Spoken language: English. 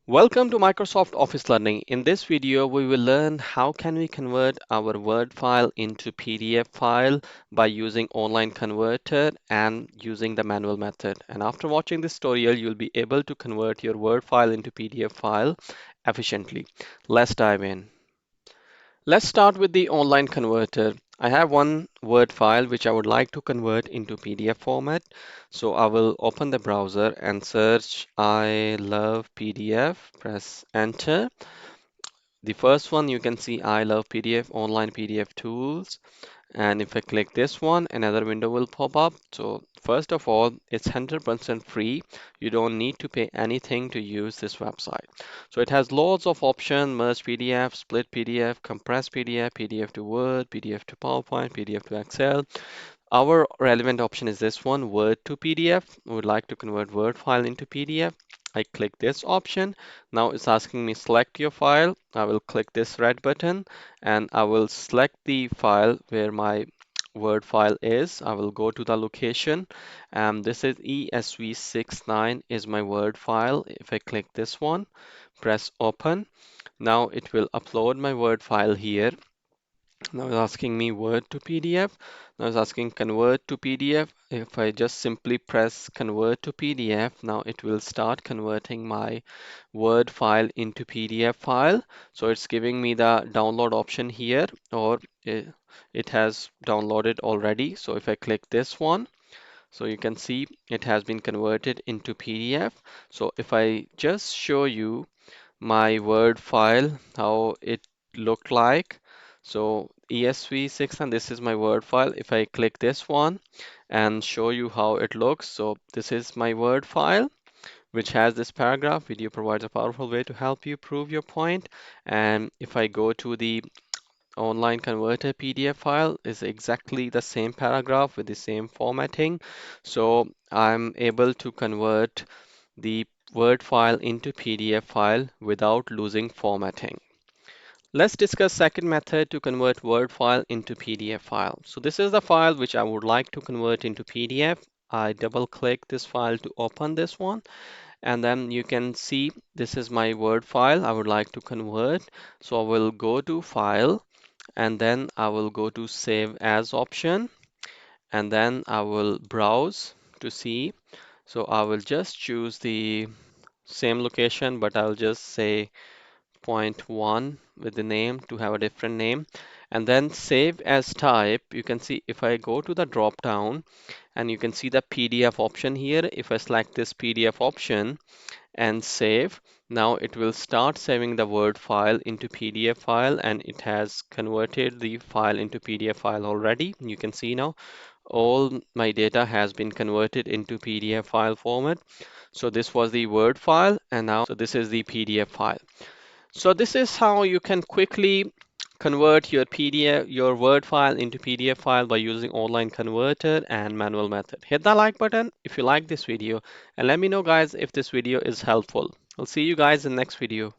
Welcome to Microsoft Office Learning. In this video, we will learn how can we convert our Word file into PDF file by using online converter and using the manual method. And after watching this tutorial, you'll be able to convert your Word file into PDF file efficiently. Let's dive in. Let's start with the online converter. I have one Word file which I would like to convert into PDF format. So I will open the browser and search I love PDF, press enter. The first one you can see I love PDF, online PDF tools. And if I click this one, another window will pop up. So first of all, it's 100% free. You don't need to pay anything to use this website. So it has loads of options: merge PDF, split PDF, compress PDF, PDF to Word, PDF to PowerPoint, PDF to Excel. Our relevant option is this one, Word to PDF. We would like to convert Word file into PDF. I click this option. Now it's asking me select your file. I will click this red button and I will select the file where my Word file is. I will go to the location. This is ESV69 is my Word file. If I click this one, press open. Now it will upload my Word file here. Now it's asking me Word to PDF. Now it's asking convert to PDF. If I just simply press convert to PDF, now it will start converting my Word file into PDF file. So it's giving me the download option here, or it has downloaded already. So if I click this one, so you can see it has been converted into PDF. So if I just show you my Word file, how it looked like. So ESV6, and this is my Word file. If I click this one and show you how it looks, so this is my Word file, which has this paragraph. Video provides a powerful way to help you prove your point. And if I go to the online converter PDF file, is exactly the same paragraph with the same formatting. So I'm able to convert the Word file into PDF file without losing formatting. Let's discuss second method to convert Word file into PDF file. So this is the file which I would like to convert into PDF. I double click this file to open this one, and then you can see this is my Word file I would like to convert. So I will go to File, and then I will go to Save As option, and then I will browse to see. So I will just choose the same location, but I'll just say point one with the name to have a different name. And then save as type. You can see if I go to the drop down and you can see the PDF option here. If I select this PDF option and save, now it will start saving the Word file into PDF file, and it has converted the file into PDF file already. You can see now all my data has been converted into PDF file format. So this was the Word file, and now so this is the PDF file. So this is how you can quickly convert your PDF, your Word file into PDF file by using online converter and manual method. Hit the like button if you like this video, and let me know guys if this video is helpful. I'll see you guys in the next video.